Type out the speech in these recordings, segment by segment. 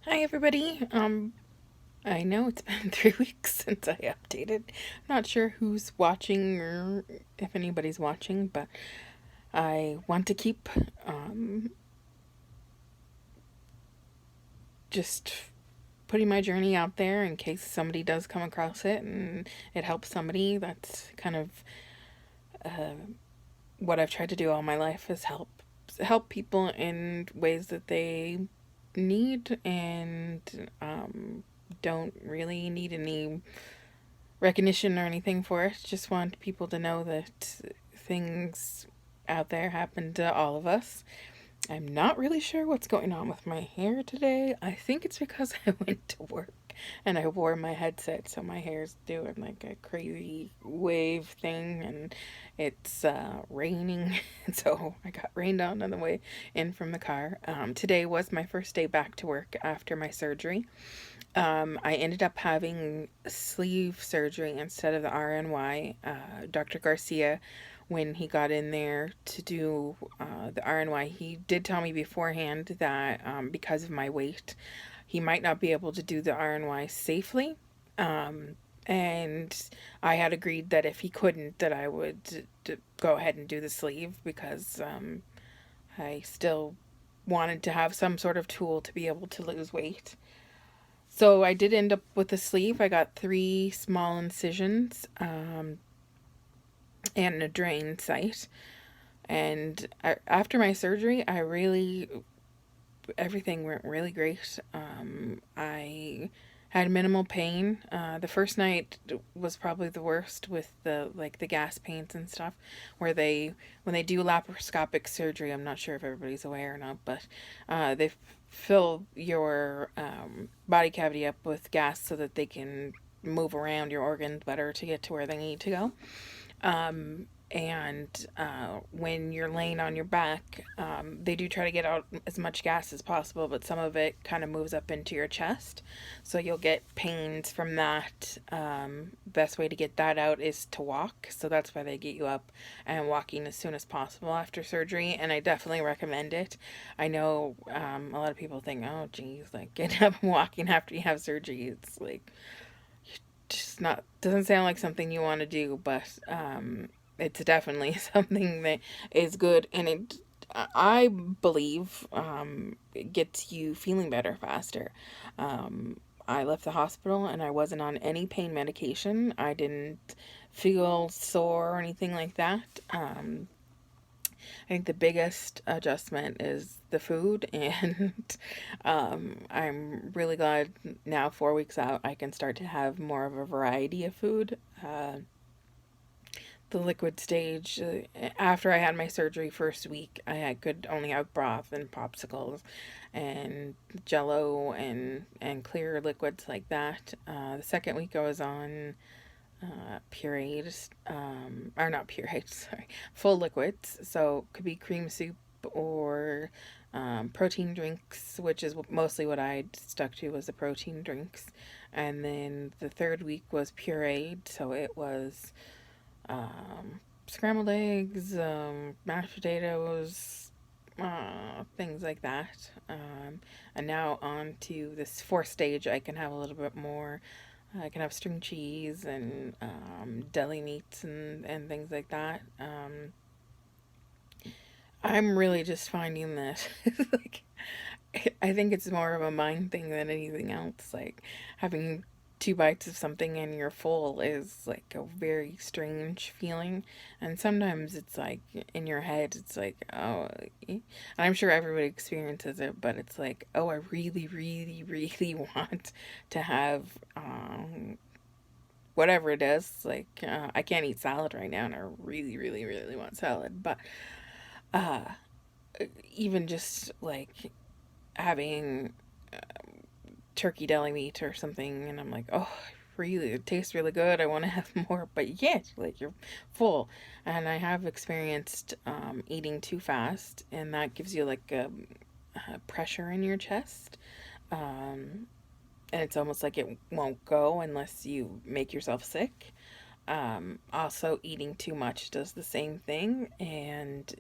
Hi everybody. I know it's been 3 weeks since I updated. Not sure who's watching or if anybody's watching, but I want to keep just putting my journey out there in case somebody does come across it and it helps somebody. That's kind of what I've tried to do all my life is help people in ways that they need and don't really need any recognition or anything for it. Just want people to know that things out there happen to all of us. I'm not really sure what's going on with my hair today. I think it's because I went to work and I wore my headset, so my hair's doing like a crazy wave thing, and it's raining, so I got rained on the way in from the car. Today was my first day back to work after my surgery. I ended up having sleeve surgery instead of the RNY. Dr. Garcia, when he got in there to do the RNY, he did tell me beforehand that because of my weight, he might not be able to do the RNY safely. And I had agreed that if he couldn't, that I would go ahead and do the sleeve because I still wanted to have some sort of tool to be able to lose weight. So I did end up with a sleeve. I got 3 small incisions and a drain site. And after my surgery, everything went really great. I had minimal pain. The first night was probably the worst with the gas pains and stuff, where when they do laparoscopic surgery, I'm not sure if everybody's aware or not, but they fill your body cavity up with gas so that they can move around your organs better to get to where they need to go. And when you're laying on your back, they do try to get out as much gas as possible, but some of it kind of moves up into your chest. So you'll get pains from that. Best way to get that out is to walk. So that's why they get you up and walking as soon as possible after surgery. And I definitely recommend it. I know a lot of people think, oh, geez, like getting up and walking after you have surgery, it's like just not, doesn't sound like something you want to do, but it's definitely something that is good, and I believe it gets you feeling better faster. I left the hospital and I wasn't on any pain medication. I didn't feel sore or anything like that. I think the biggest adjustment is the food, and I'm really glad now, 4 weeks out, I can start to have more of a variety of food. The liquid stage, after I had my surgery first week, could only have broth and popsicles and jello and clear liquids like that. The second week I was on pureed, or not pureed, sorry, full liquids. So could be cream soup or protein drinks, which is mostly what I stuck to, was the protein drinks. And then the third week was pureed, so it was scrambled eggs, mashed potatoes, things like that. And now on to this fourth stage, I can have a little bit more. I can have string cheese and deli meats and things like that. I'm really just finding that like I think it's more of a mind thing than anything else. Like having 2 bites of something and you're full is like a very strange feeling. And sometimes it's like in your head, it's like, oh, and I'm sure everybody experiences it, but it's like, oh, I really, really, really want to have whatever it is. Like, I can't eat salad right now, and I really, really, really want salad. But uh, even just like having turkey deli meat or something, and I'm like, oh, really, it tastes really good. I want to have more, but yet, like, you're full. And I have experienced eating too fast, and that gives you like a pressure in your chest. Um, and it's almost like it won't go unless you make yourself sick. Also, eating too much does the same thing, and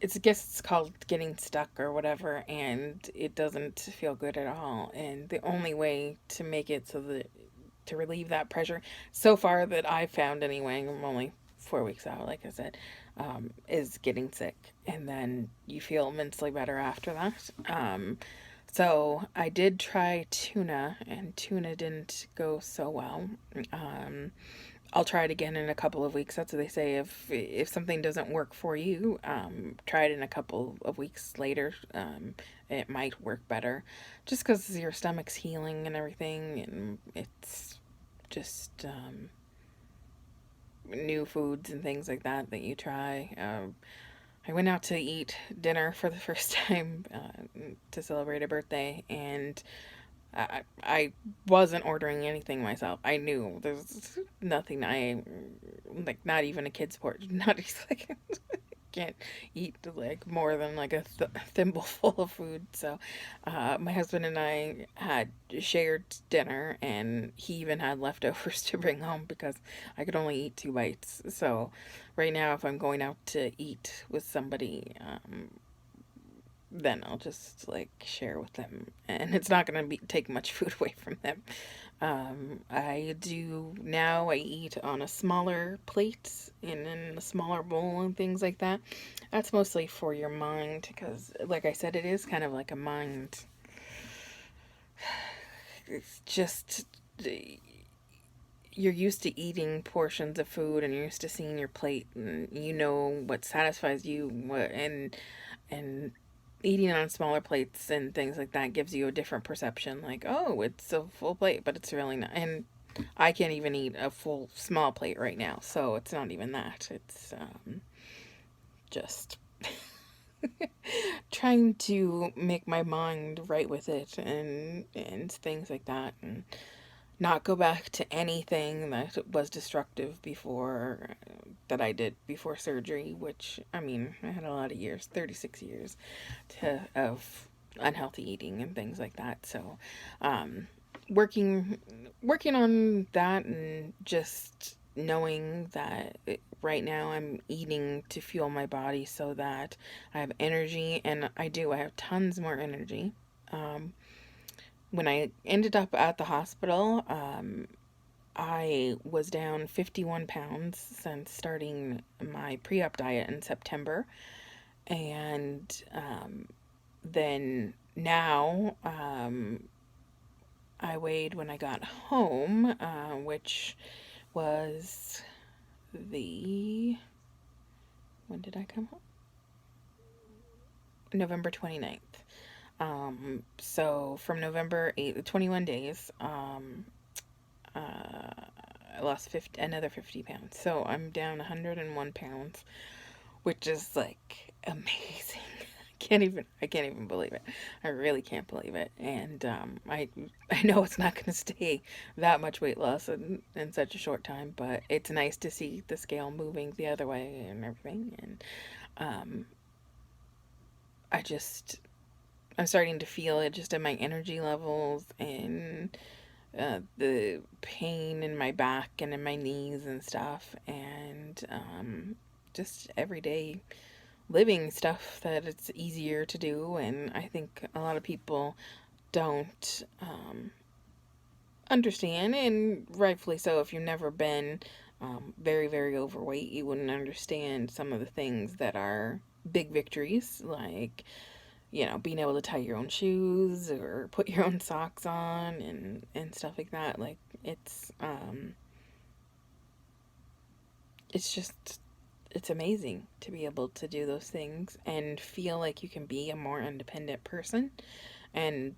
I guess it's called getting stuck or whatever, and it doesn't feel good at all. And the only way to make it so that to relieve that pressure, so far that I've found anyway, I'm only 4 weeks out, like I said, is getting sick, and then you feel immensely better after that. So I did try tuna, and tuna didn't go so well. Um, I'll try it again in a couple of weeks. That's what they say. If something doesn't work for you, try it in a couple of weeks later. It might work better, just because your stomach's healing and everything, and it's just new foods and things like that that you try. I went out to eat dinner for the first time to celebrate a birthday, and I wasn't ordering anything myself. I knew there's nothing I like, not even a kid's portion. Not just like can't eat like more than like a thimbleful of food. So, my husband and I had shared dinner, and he even had leftovers to bring home because I could only eat 2 bites. So, right now, if I'm going out to eat with somebody, then I'll just like share with them, and it's not gonna be take much food away from them. I do now. I eat on a smaller plate and in a smaller bowl and things like that. That's mostly for your mind because, like I said, it is kind of like a mind. It's just you're used to eating portions of food, and you're used to seeing your plate, and you know what satisfies you, and eating on smaller plates and things like that gives you a different perception. Like, oh, it's a full plate, but it's really not. And I can't even eat a full small plate right now, so it's not even that. It's just trying to make my mind right with it, and things like that, and not go back to anything that was destructive before that I did before surgery, which I mean, I had a lot of years, 36 years of unhealthy eating and things like that. So, um, working working on that, and just knowing that right now I'm eating to fuel my body so that I have energy, and I have tons more energy. Um, when I ended up at the hospital, I was down 51 pounds since starting my pre op diet in September. And then now I weighed when I got home, which was the. When did I come home? November 29th. So from November 8th, 21 days, uh, I lost another 50 pounds. So I'm down 101 pounds, which is like amazing. I can't even believe it. I really can't believe it. And I know it's not going to stay that much weight loss in such a short time, but it's nice to see the scale moving the other way and everything. And um, I just I'm starting to feel it just in my energy levels, and the pain in my back and in my knees and stuff, and just everyday living stuff that it's easier to do. And I think a lot of people don't understand, and rightfully so. If you've never been very, very overweight, you wouldn't understand some of the things that are big victories, like being able to tie your own shoes or put your own socks on, and stuff like that. Like it's just it's amazing to be able to do those things and feel like you can be a more independent person. And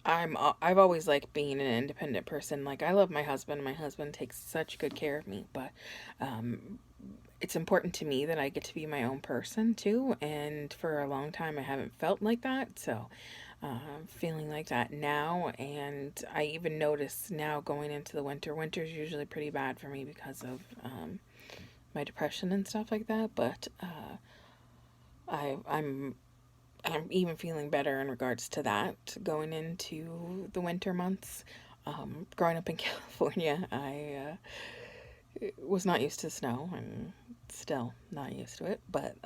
I've always liked being an independent person. Like, I love my husband. My husband takes such good care of me, but um it's important to me that I get to be my own person too. And for a long time, I haven't felt like that. So, feeling like that now. And I even notice now going into the winter. Winter's usually pretty bad for me because of my depression and stuff like that. But I, I'm I'm even feeling better in regards to that going into the winter months. Growing up in California, I was not used to snow, and still not used to it. But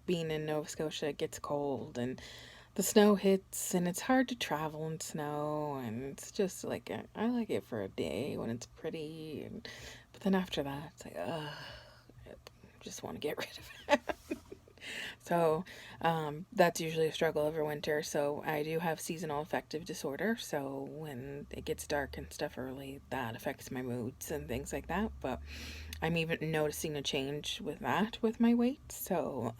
being in Nova Scotia, it gets cold and the snow hits and it's hard to travel in snow, and it's just like I like it for a day when it's pretty, and but then after that it's like I just want to get rid of it. So that's usually a struggle over winter. So I do have seasonal affective disorder. So when it gets dark and stuff early, that affects my moods and things like that. But I'm even noticing a change with that with my weight. So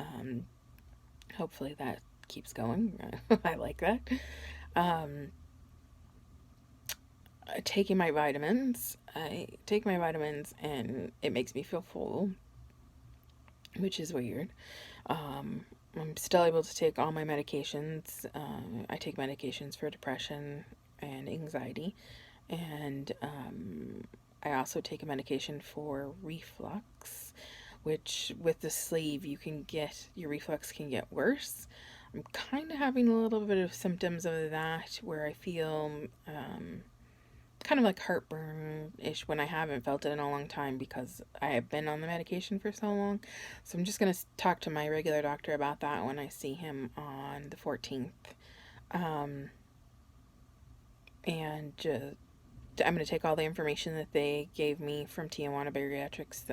hopefully that keeps going. I like that. Um, Taking my vitamins. I take my vitamins and it makes me feel full, which is weird. Um, I'm still able to take all my medications. I take medications for depression and anxiety, and I also take a medication for reflux, which with the sleeve you can get your reflux can get worse. I'm kind of having a little bit of symptoms of that where I feel kind of like heartburn ish when I haven't felt it in a long time because I have been on the medication for so long. So I'm just going to talk to my regular doctor about that when I see him on the 14th. Um, and I'm going to take all the information that they gave me from Tijuana Bariatrics.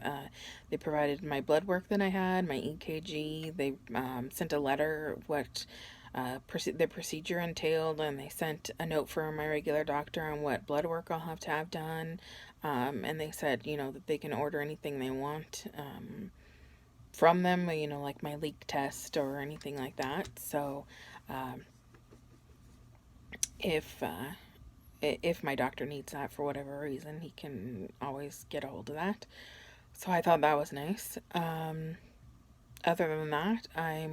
They provided my blood work that I had, my EKG. They sent a letter what the procedure entailed, and they sent a note from my regular doctor on what blood work I'll have to have done. And they said, that they can order anything they want from them, like my leak test or anything like that. So um, if if my doctor needs that for whatever reason, he can always get a hold of that. So I thought that was nice. Other than that, I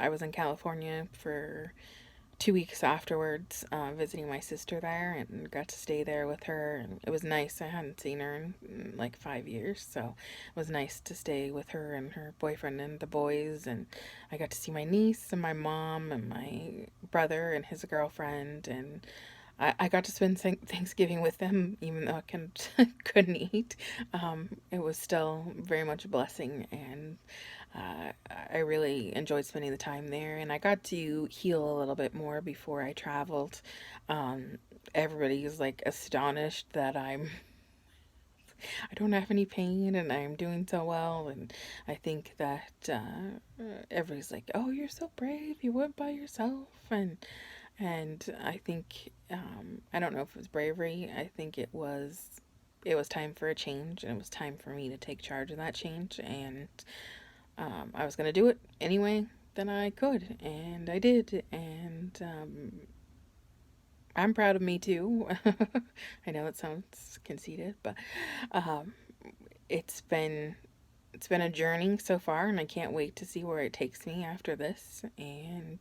was in California for 2 weeks afterwards, visiting my sister there, and got to stay there with her. And it was nice. I hadn't seen her in like 5 years, so it was nice to stay with her and her boyfriend and the boys. And I got to see my niece and my mom and my brother and his girlfriend, and I got to spend Thanksgiving with them, even though couldn't eat. It was still very much a blessing, and uh, I really enjoyed spending the time there. And I got to heal a little bit more before I traveled. Um, Everybody's like astonished that I don't have any pain and I'm doing so well. And I think that everybody's like, "Oh, you're so brave. You went by yourself." And I think I don't know if it was bravery. I think it was time for a change, and it was time for me to take charge of that change. And I was gonna do it anyway that I could, and I did. And I'm proud of me too. I know it sounds conceited, but um, it's been it's been a journey so far, and I can't wait to see where it takes me after this. And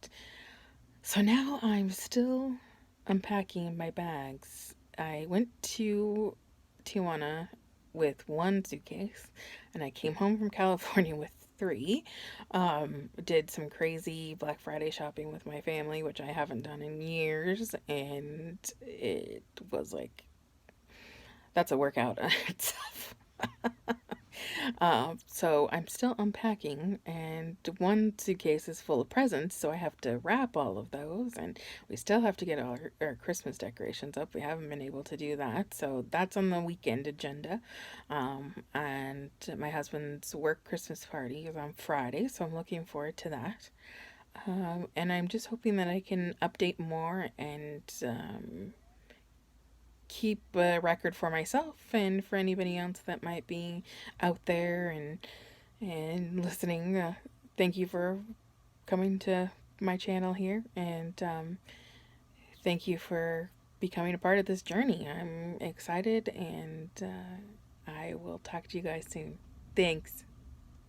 so now I'm still unpacking my bags. I went to Tijuana with one suitcase, and I came home from California with three. Did some crazy Black Friday shopping with my family, which I haven't done in years, and it was like that's a workout in itself. So I'm still unpacking, and one suitcase is full of presents, so I have to wrap all of those, and we still have to get all our Christmas decorations up. We haven't been able to do that, so that's on the weekend agenda. And my husband's work Christmas party is on Friday, so I'm looking forward to that. And I'm just hoping that I can update more and keep a record for myself and for anybody else that might be out there and listening. Thank you for coming to my channel here, and thank you for becoming a part of this journey. I'm excited, and I will talk to you guys soon. Thanks.